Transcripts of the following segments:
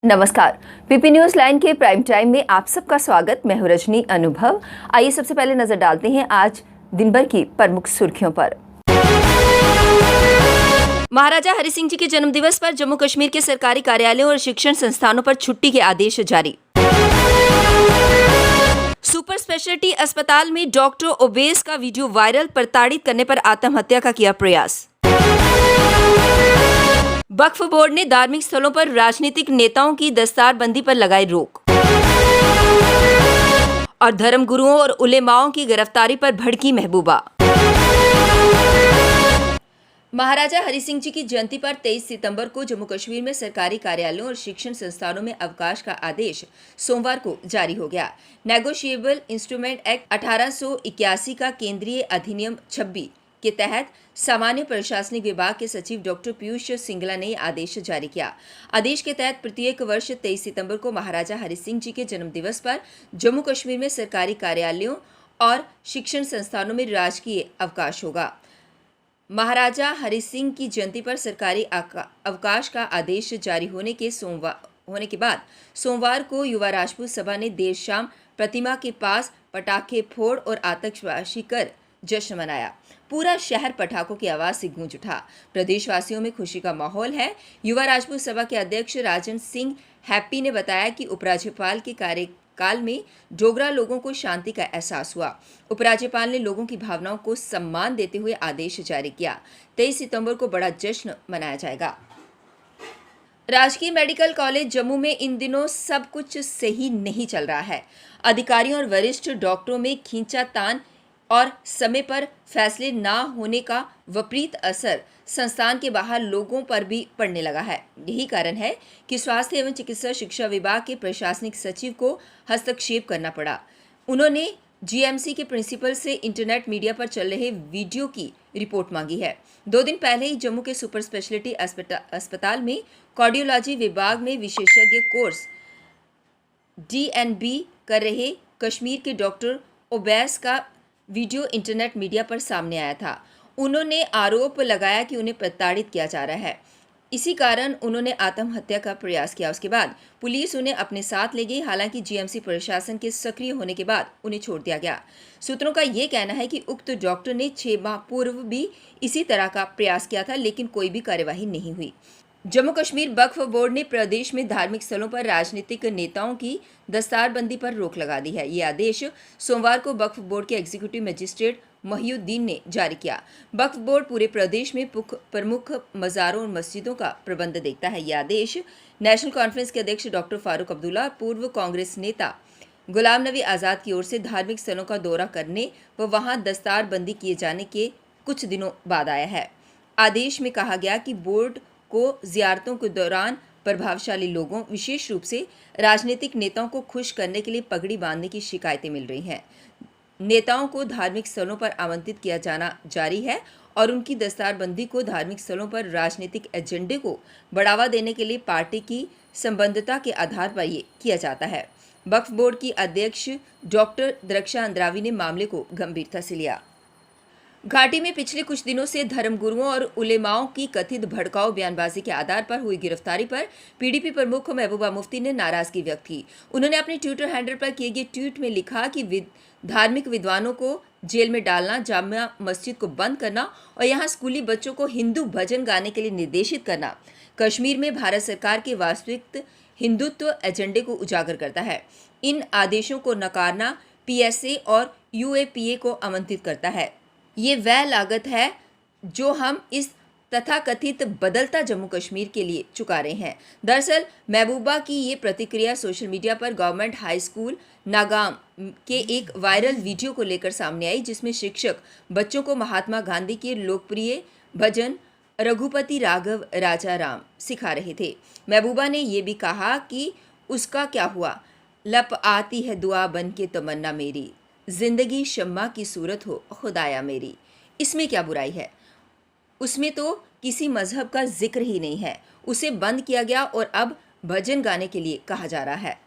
नमस्कार। PP news line के prime time में आप सबका स्वागत। मैं हूं रजनी अनुभव। आइए सबसे पहले नजर डालते हैं आज दिन भर की प्रमुख सुर्खियों पर। महाराजा हरि सिंह जी के जन्मदिवस पर जम्मू कश्मीर के सरकारी कार्यालयों और शिक्षण संस्थानों पर छुट्टी के आदेश जारी। सुपर स्पेशलिटी अस्पताल में डॉक्टर ओबेस का वीडियो वायरल, प्रताड़ित करने पर आत्महत्या का किया प्रयास। वक्फ बोर्ड ने धार्मिक स्थलों पर राजनीतिक नेताओं की दस्तारबंदी पर लगाई रोक। और धर्मगुरुओं और उलेमाओं की गिरफ्तारी पर भड़की महबूबा। महाराजा हरि सिंह जी की जयंती पर 23 सितंबर को जम्मू कश्मीर में सरकारी कार्यालयों और शिक्षण संस्थानों में अवकाश का आदेश सोमवार को जारी हो गया। नेगोशिएबल इंस्ट्रूमेंट एक्ट 1881 का केंद्रीय अधिनियम 26 के तहत सामान्य प्रशासनिक विभाग के सचिव डॉक्टर पीयूष सिंगला ने आदेश जारी किया। आदेश के तहत प्रत्येक वर्ष 23 सितंबर को महाराजा हरि सिंह जी के जन्मदिवस पर जम्मू कश्मीर में सरकारी कार्यालयों और शिक्षण संस्थानों में राजकीय अवकाश होगा। महाराजा हरि सिंह की जयंती पर सरकारी अवकाश का आदेश जारी होने के बाद सोमवार को युवा राजपूत सभा ने देर शाम प्रतिमा के पास पटाखे फोड़ और आतिशबाजी कर जश्न मनाया। पूरा शहर पटाखों की आवाज से गूंज उठा। प्रदेशवासियों में खुशी का माहौल है। युवा राजपूत सभा के अध्यक्ष राजन सिंह हैप्पी ने बताया कि उपराज्यपाल के कार्यकाल में डोगरा लोगों को शांति का एहसास हुआ। उपराज्यपाल ने लोगों की भावनाओं को सम्मान देते हुए आदेश जारी किया। 23 सितंबर को बड़ा जश्न मनाया जाएगा। राजकीय मेडिकल कॉलेज जम्मू में इन दिनों सब कुछ सही नहीं चल रहा है। अधिकारियों और वरिष्ठ डॉक्टरों में खींचातान और समय पर फैसले न होने का विपरीत असर संस्थान के बाहर लोगों पर भी पड़ने लगा है। यही कारण है कि स्वास्थ्य एवं चिकित्सा शिक्षा विभाग के प्रशासनिक सचिव को हस्तक्षेप करना पड़ा। उन्होंने जीएमसी के प्रिंसिपल से इंटरनेट मीडिया पर चल रहे वीडियो की रिपोर्ट मांगी है। 2 दिन पहले ही जम्मू के सुपर स्पेशलिटी अस्पताल में कार्डियोलॉजी विभाग में विशेषज्ञ कोर्स DNB कर रहे कश्मीर के डॉक्टर ओबैस का वीडियो इंटरनेट मीडिया पर सामने आया था। उन्होंने आरोप लगाया कि उन्हें प्रताड़ित किया जा रहा है। इसी कारण उन्होंने आत्महत्या का प्रयास किया। उसके बाद पुलिस उन्हें अपने साथ ले गई। हालांकि जीएमसी प्रशासन के सक्रिय होने के बाद उन्हें छोड़ दिया गया। सूत्रों का ये कहना है कि उक्त डॉक्टर ने 6 माह पूर्व भी इसी तरह का प्रयास किया था, लेकिन कोई भी कार्यवाही नहीं हुई। जम्मू कश्मीर वक्फ बोर्ड ने प्रदेश में धार्मिक स्थलों पर राजनीतिक नेताओं की दस्तारबंदी पर रोक लगा दी है। ये आदेश सोमवार को वक्फ बोर्ड के एग्जीक्यूटिव मजिस्ट्रेट महिउद्दीन ने जारी किया। वक्फ बोर्ड पूरे प्रदेश में प्रमुख मज़ारों और मस्जिदों का प्रबंध देखता है। यह आदेश नेशनल कॉन्फ्रेंस के अध्यक्ष डॉक्टर फारूक अब्दुल्ला, पूर्व कांग्रेस नेता गुलाम नबी आज़ाद की ओर से धार्मिक स्थलों का दौरा करने व वहां दस्तारबंदी किए जाने के कुछ दिनों बाद आया है। आदेश में कहा गया कि बोर्ड को ज़ियारतों के दौरान प्रभावशाली लोगों, विशेष रूप से राजनीतिक नेताओं को खुश करने के लिए पगड़ी बांधने की शिकायतें मिल रही हैं। नेताओं को धार्मिक स्थलों पर आमंत्रित किया जाना जारी है और उनकी दस्तारबंदी को धार्मिक स्थलों पर राजनीतिक एजेंडे को बढ़ावा देने के लिए पार्टी की संबद्धता के आधार पर ये किया जाता है। वक्फ बोर्ड की अध्यक्ष डॉक्टर द्रक्षा अंद्रावी ने मामले को गंभीरता से लिया। घाटी में पिछले कुछ दिनों से धर्मगुरुओं और उलेमाओं की कथित भड़काऊ बयानबाजी के आधार पर हुई गिरफ्तारी पर पीडीपी प्रमुख महबूबा मुफ्ती ने नाराजगी व्यक्त की। उन्होंने अपने ट्विटर हैंडल पर किए गए ट्वीट में लिखा कि धार्मिक विद्वानों को जेल में डालना, जामिया मस्जिद को बंद करना और यहाँ स्कूली बच्चों को हिंदू भजन गाने के लिए निर्देशित करना कश्मीर में भारत सरकार के वास्तविक हिंदुत्व एजेंडे को उजागर करता है। इन आदेशों को नकारना PSA और UAPA को आमंत्रित करता है। ये वह लागत है जो हम इस तथाकथित बदलता जम्मू कश्मीर के लिए चुका रहे हैं। दरअसल महबूबा की ये प्रतिक्रिया सोशल मीडिया पर गवर्नमेंट हाई स्कूल नागाम के एक वायरल वीडियो को लेकर सामने आई, जिसमें शिक्षक बच्चों को महात्मा गांधी के लोकप्रिय भजन रघुपति राघव राजा राम सिखा रहे थे। महबूबा ने ये भी कहा कि उसका क्या हुआ, लप आती है दुआ बन के तमन्ना मेरी, जिंदगी शम्मा की सूरत हो खुदाया मेरी। इसमें क्या बुराई है? उसमें तो किसी मजहब का जिक्र ही नहीं है। उसे बंद किया गया और अब भजन गाने के लिए कहा जा रहा है।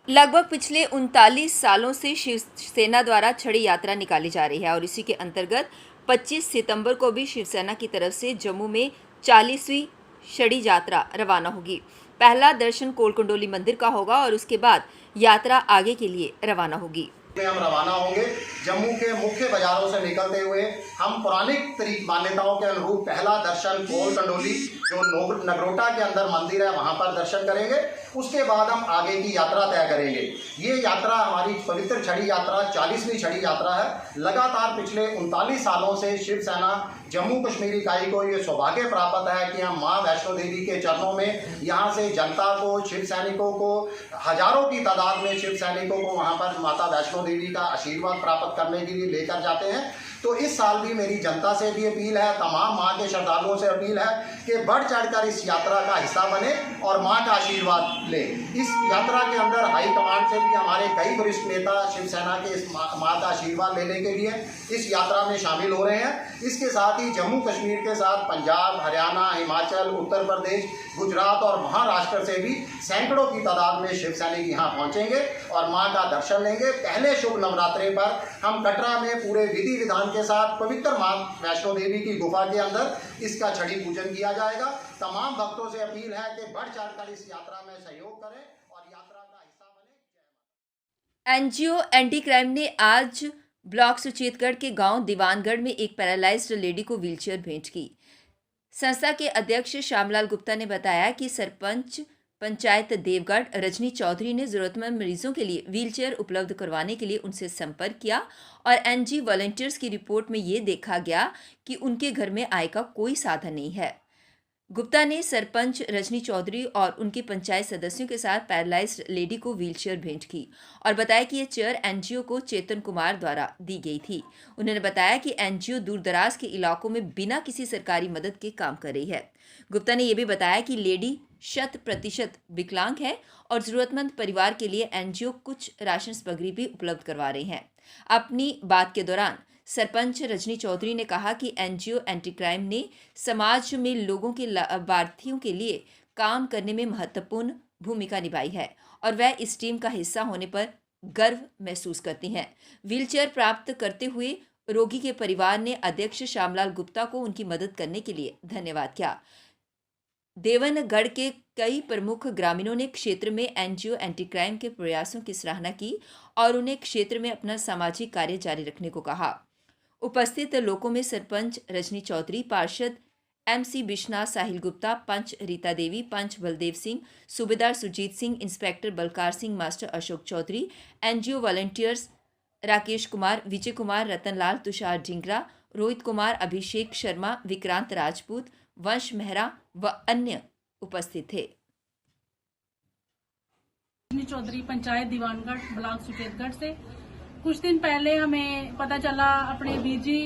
लगभग पिछले 39 सालों से शिवसेना द्वारा छड़ी यात्रा निकाली जा रही है और इसी के अंतर्गत 25 सितंबर को भी शिवसेना की तरफ से जम्मू में 40वीं छड़ी यात्रा रवाना होगी। पहला दर्शन कोलकुंडोली मंदिर का होगा और उसके बाद यात्रा आगे के लिए रवाना होगी। में हम रवाना होंगे। जम्मू के मुख्य बाजारों से निकलते हुए हम पौराणिक मान्यताओं के अनुरूप पहला दर्शन कोलकुंडोली जो नगरोटा के अंदर मंदिर है वहां पर दर्शन करेंगे। उसके बाद हम आगे की यात्रा तय करेंगे। ये यात्रा हमारी पवित्र छड़ी यात्रा 40वीं छड़ी यात्रा है। लगातार पिछले 39 सालों से शिवसेना जम्मू कश्मीर इकाई को ये सौभाग्य प्राप्त है कि हम माँ वैष्णो देवी के चरणों में यहाँ से जनता को, शिव सैनिकों को, हजारों की तादाद में शिव सैनिकों को वहाँ पर माता वैष्णो देवी का आशीर्वाद प्राप्त करने के लिए लेकर जाते हैं। तो इस साल भी मेरी जनता से भी अपील है, तमाम माँ के श्रद्धालुओं से अपील है कि बढ़ चढ़कर इस यात्रा का हिस्सा बने और माँ का आशीर्वाद ले। इस यात्रा के अंदर हाईकमांड से भी हमारे कई वरिष्ठ नेता शिवसेना के इस माँ का आशीर्वाद लेने के लिए इस यात्रा में शामिल हो रहे हैं। इसके साथ ही जम्मू कश्मीर के साथ पंजाब, हरियाणा, हिमाचल, उत्तर प्रदेश, गुजरात और महाराष्ट्र से भी सैकड़ों की तादाद में शिव सैनिक यहाँ पहुँचेंगे और माँ का दर्शन लेंगे। पहले शुभ नवरात्रे पर हम कटरा में पूरे विधि विधान के साथ पवित्र माँ वैष्णो देवी की गुफा के अंदर इसका छड़ी पूजन किया जाएगा। तमाम भक्तों से अपील है कि बढ़ चढ़कर इस यात्रा में सहयोग करें और यात्रा का हिस्सा बने। एनजीओ एंटी क्राइम ने आज ब्लॉक सुचेतगढ़ के गांव दीवानगढ़ में एक पैरालाइज्ड लेडी को व्हीलचेयर भेंट की। संस्था के अध्यक्ष श्यामलाल गुप्ता ने बताया कि सरपंच पंचायत देवगढ़ रजनी चौधरी ने जरूरतमंद मरीजों के लिए व्हीलचेयर उपलब्ध करवाने के लिए उनसे संपर्क किया और एनजी वॉलंटियर्स की रिपोर्ट में ये देखा गया कि उनके घर में आय का कोई साधन नहीं है। गुप्ता ने सरपंच रजनी चौधरी और उनके पंचायत सदस्यों के साथ पैरालाइज्ड लेडी को व्हीलचेयर भेंट की और बताया कि ये चेयर एनजीओ को चेतन कुमार द्वारा दी गई थी। उन्होंने बताया कि एनजीओ दूरदराज के इलाकों में बिना किसी सरकारी मदद के काम कर रही है। गुप्ता ने यह भी बताया कि लेडी 100% विकलांग है और जरूरतमंद परिवार के लिए एनजीओ कुछ राशन सामग्री भी उपलब्ध करवा रही हैं। अपनी बात के दौरान सरपंच रजनी चौधरी ने कहा कि एनजीओ एंटी क्राइम ने समाज में लोगों के लाभार्थियों के लिए काम करने में महत्वपूर्ण भूमिका निभाई है और वह इस टीम का हिस्सा होने पर गर्व महसूस करती हैं। व्हीलचेयर प्राप्त करते हुए रोगी के परिवार ने अध्यक्ष श्यामलाल गुप्ता को उनकी मदद करने के लिए धन्यवाद किया। देवनगढ़ के कई प्रमुख ग्रामीणों ने क्षेत्र में एनजीओ एंटी क्राइम के प्रयासों की सराहना की और उन्हें क्षेत्र में अपना सामाजिक कार्य जारी रखने को कहा। उपस्थित लोगों में सरपंच रजनी चौधरी, पार्षद एमसी बिश्नाथ, साहिल गुप्ता, पंच रीता देवी, पंच बलदेव सिंह, सूबेदार Sujit Singh, inspector Balkar Singh, master Ashok Chaudhary, NGO volunteers Rakesh Kumar, Vijay Kumar, Ratanlal, Tushar Dhingra, Rohit Kumar, Abhishek Sharma, Vikrant Rajput, Vansh Mehra व अन्य उपस्थित थे। चौधरी, पंचायत दीवानगढ़, ब्लॉक सुचेतगढ़ से कुछ दिन पहले हमें पता चला अपने वीर जी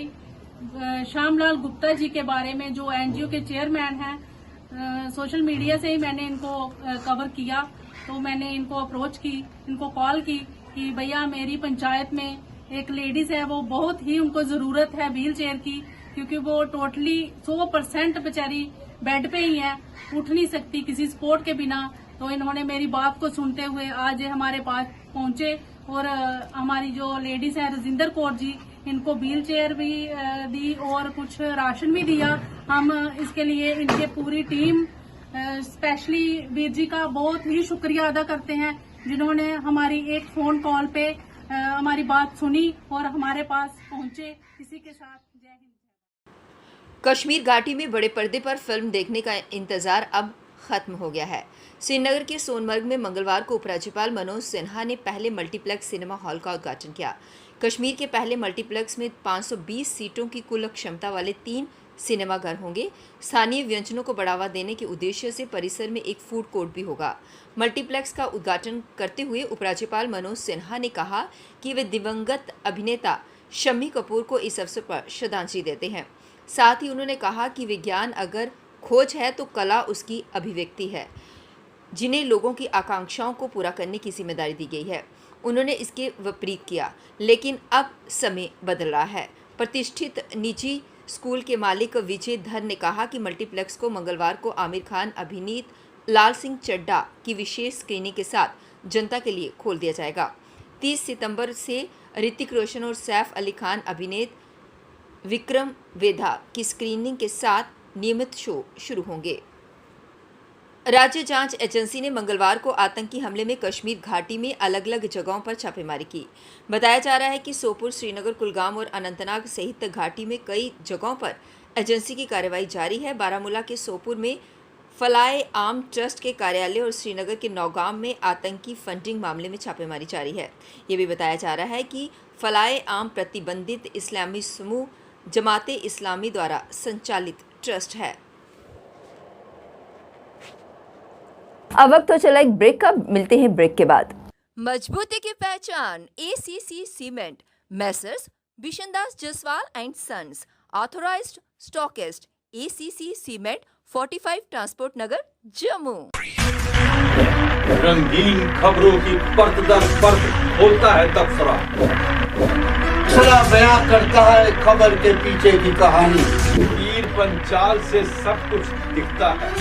श्यामलाल गुप्ता जी के बारे में, जो एनजीओ के चेयरमैन हैं। सोशल मीडिया से ही मैंने इनको कवर किया, तो मैंने इनको अप्रोच की, इनको कॉल की कि भैया मेरी पंचायत में एक लेडीज है, वो बहुत ही उनको जरूरत है व्हील चेयर की, क्योंकि वो टोटली 100% बेचारी बेड पे ही है, उठ नहीं सकती किसी सपोर्ट के बिना। तो इन्होंने मेरी बात को सुनते हुए आज हमारे पास पहुंचे और हमारी जो लेडीज है रजिंदर कौर जी, इनको व्हील चेयर भी दी और कुछ राशन भी दिया। हम इसके लिए इनके पूरी टीम स्पेशली वीर जी का बहुत ही शुक्रिया अदा करते हैं, जिन्होंने हमारी एक फोन कॉल पे हमारी बात सुनी और हमारे पास पहुंचे। इसी के साथ जय हिंद। कश्मीर घाटी में बड़े पर्दे पर फिल्म देखने का इंतजार अब खत्म हो गया है। श्रीनगर के सोनमर्ग में मंगलवार को उपराज्यपाल मनोज सिन्हा ने पहले मल्टीप्लेक्स सिनेमा हॉल का उद्घाटन किया। कश्मीर के पहले मल्टीप्लेक्स में 520 सीटों की कुल क्षमता वाले 3 सिनेमाघर होंगे। स्थानीय व्यंजनों को बढ़ावा देने के उद्देश्य से परिसर में एक फूड कोर्ट भी होगा। मल्टीप्लेक्स का उद्घाटन करते हुए उपराज्यपाल मनोज सिन्हा ने कहा कि वे दिवंगत अभिनेता शम्मी कपूर को इस अवसर पर श्रद्धांजलि देते हैं। साथ ही उन्होंने कहा कि विज्ञान अगर खोज है तो कला उसकी अभिव्यक्ति है, जिन्हें लोगों की आकांक्षाओं को पूरा करने की जिम्मेदारी दी गई है। उन्होंने इसके विपरीत किया, लेकिन अब समय बदल रहा है। प्रतिष्ठित निजी स्कूल के मालिक विजय धर ने कहा कि मल्टीप्लेक्स को मंगलवार को आमिर खान अभिनीत लाल सिंह चड्ढा की विशेष स्क्रीनिंग के साथ जनता के लिए खोल दिया जाएगा। 30 सितंबर से ऋतिक रोशन और सैफ अली खान अभिनीत विक्रम वेधा की स्क्रीनिंग के साथ नियमित शो शुरू होंगे। राज्य जांच एजेंसी ने मंगलवार को आतंकी हमले में कश्मीर घाटी में अलग अलग जगहों पर छापेमारी की। बताया जा रहा है कि सोपुर, श्रीनगर, कुलगाम और अनंतनाग सहित घाटी में कई जगहों पर एजेंसी की कार्रवाई जारी है। बारामूला के सोपुर में फलाए आम ट्रस्ट के कार्यालय और श्रीनगर के नौगाम में आतंकी फंडिंग मामले में छापेमारी जारी है। ये भी बताया जा रहा है कि फलाए आम प्रतिबंधित इस्लामी समूह जमाते इस्लामी द्वारा संचालित ट्रस्ट है। अब वक्त तो चला एक ब्रेक का, मिलते हैं ब्रेक के बाद। मजबूती की पहचान ACC cement, messrs Bishandas Jaswal and sons, authorised stockist, ACC cement, 45 transport Nagar, Jammu. रंगीन खबरों की परत दर परत होता है तबसरा, बयां करता है खबर के पीछे की कहानी। तीर पंचाल से सब कुछ दिखता है।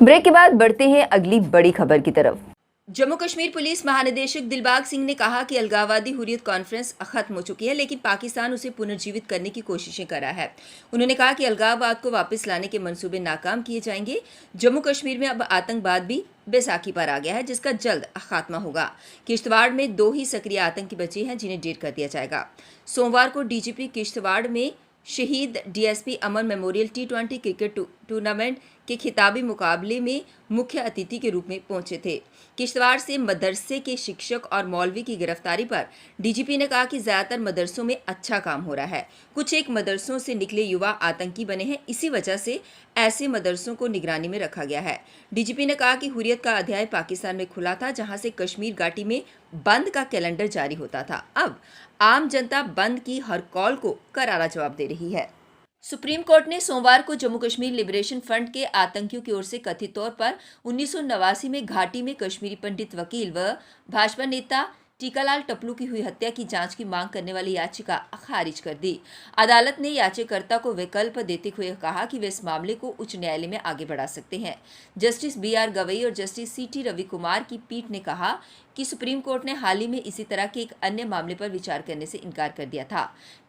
ब्रेक के बाद बढ़ते हैं अगली बड़ी खबर की तरफ। जम्मू कश्मीर पुलिस महानिदेशक दिलबाग सिंह ने कहा कि अलगाववादी हुर्रियत कॉन्फ्रेंस खत्म हो चुकी है, लेकिन पाकिस्तान उसे पुनर्जीवित करने की कोशिशें कर रहा है। उन्होंने कहा कि अलगाववाद को वापस लाने के मंसूबे नाकाम किए जाएंगे। जम्मू कश्मीर में अब आतंकवाद भी बैसाखी पर आ गया है, जिसका जल्द खात्मा होगा। किश्तवाड़ में 2 ही सक्रिय आतंकी बचे हैं, जिन्हें ढेर कर दिया जाएगा। सोमवार को डीजीपी किश्तवाड़ में शहीद डीएसपी अमन मेमोरियल T20 क्रिकेट टूर्नामेंट के खिताबी मुकाबले में मुख्य अतिथि के रूप में पहुंचे थे। किश्तवाड़ से मदरसे के शिक्षक और मौलवी की गिरफ्तारी पर डीजीपी ने कहा कि ज्यादातर मदरसों में अच्छा काम हो रहा है। कुछ एक मदरसों से निकले युवा आतंकी बने हैं, इसी वजह से ऐसे मदरसों को निगरानी में रखा गया है। डीजीपी ने कहा कि हुर्रियत का अध्याय पाकिस्तान में खुला था, जहां से कश्मीर घाटी में बंद का कैलेंडर जारी होता था। अब आम जनता बंद की हर कॉल को करारा जवाब दे रही है। सुप्रीम कोर्ट ने सोमवार को जम्मू कश्मीर लिबरेशन फ्रंट के आतंकियों की ओर से कथित तौर पर 1989 में घाटी में कश्मीरी पंडित वकील व भाजपा नेता टीकालाल टपलू की हुई हत्या की जांच की मांग करने वाली याचिका खारिज कर दी। अदालत ने याचिकाकर्ता को विकल्प देते हुए कहा कि वे इस मामले को उच्च न्यायालय में आगे बढ़ा सकते हैं। जस्टिस BR गवई और जस्टिस CT रविकुमार की पीठ ने कहा कि सुप्रीम कोर्ट ने हाल ही में इसी तरह के एक अन्य मामले पर विचार करने से इनकार कर दिया था।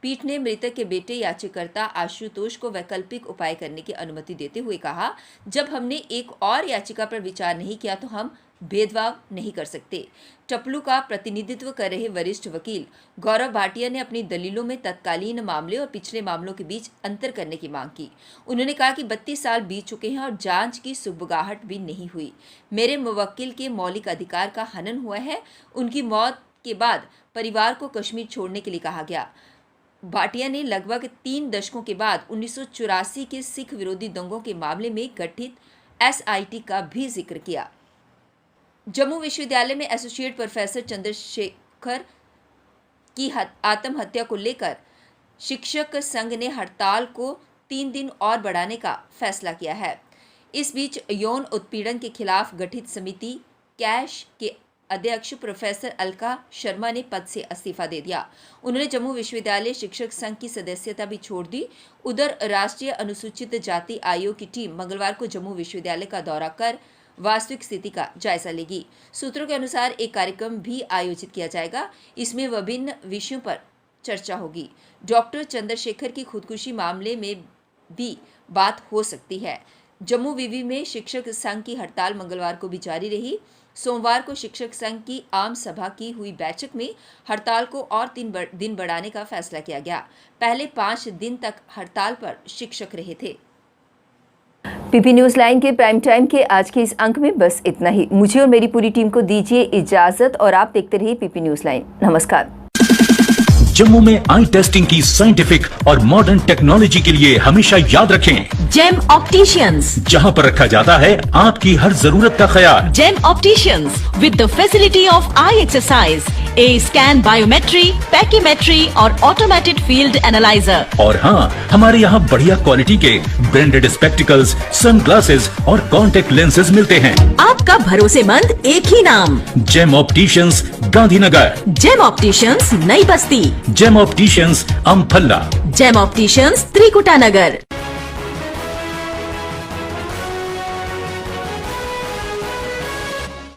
पीठ ने मृतक के बेटे याचिकाकर्ता आशुतोष को वैकल्पिक उपाय करने की अनुमति देते हुए कहा, जब हमने एक और याचिका पर विचार नहीं किया तो हम भेदभाव नहीं कर सकते। टपलू का प्रतिनिधित्व कर रहे वरिष्ठ वकील गौरव भाटिया ने अपनी दलीलों में तत्कालीन मामले और पिछले मामलों के बीच अंतर करने की मांग की। उन्होंने कहा कि 32 साल बीत चुके हैं और जांच की सुबगाहट भी नहीं हुई। मेरे मुवक्किल के मौलिक अधिकार का हनन हुआ है। उनकी मौत के बाद परिवार को कश्मीर छोड़ने के लिए कहा गया। भाटिया ने लगभग 3 दशकों के बाद 1984 के सिख विरोधी दंगों के मामले में गठित SIT का भी जिक्र किया। जम्मू विश्वविद्यालय में एसोसिएट प्रोफेसर चंद्रशेखर की आत्महत्या को लेकर शिक्षक संघ ने हड़ताल को 3 दिन और बढ़ाने का फैसला किया है। इस बीच यौन उत्पीड़न के खिलाफ गठित समिति कैश के अध्यक्ष प्रोफेसर अलका शर्मा ने पद से इस्तीफा दे दिया। उन्होंने जम्मू विश्वविद्यालय शिक्षक संघ की सदस्यता भी छोड़ दी। उधर राष्ट्रीय अनुसूचित जाति आयोग की टीम मंगलवार को जम्मू विश्वविद्यालय का दौरा कर वास्तविक स्थिति का जायजा लेगी। सूत्रों के अनुसार एक कार्यक्रम भी आयोजित किया जाएगा। इसमें विभिन्न विषयों पर चर्चा होगी। डॉक्टर चंद्रशेखर की खुदकुशी मामले में भी बात हो सकती है। जम्मू विवि में शिक्षक संघ की हड़ताल मंगलवार को भी जारी रही। सोमवार को शिक्षक संघ की आम सभा की हुई बैठक में हड़ताल को और 3 दिन बढ़ाने का फैसला किया गया। पहले 5 दिन तक हड़ताल पर शिक्षक रहे थे। पीपी न्यूज लाइन के प्राइम टाइम के आज के इस अंक में बस इतना ही। मुझे और मेरी पूरी टीम को दीजिए इजाजत और आप देखते रहिए पीपी न्यूज लाइन। नमस्कार। जम्मू में आई टेस्टिंग की साइंटिफिक और मॉडर्न टेक्नोलॉजी के लिए हमेशा याद रखें जेम ऑप्टिशियंस, जहां पर रखा जाता है आपकी हर जरूरत का ख्याल। Gem opticians with the facility of eye exercise, A scan, biometry, pachymetry और ऑटोमेटेड फील्ड एनालाइजर। और हाँ, हमारे यहाँ बढ़िया क्वालिटी के ब्रांडेड स्पेक्टिकल्स, सनग्लासेस और कॉन्टेक्ट लेंसेज मिलते हैं। आपका भरोसेमंद एक ही नाम, Gem opticians, Gandhinagar. Gem opticians, Nai Basti. Gem opticians, Amphalla. Gem opticians, Trikuta नगर।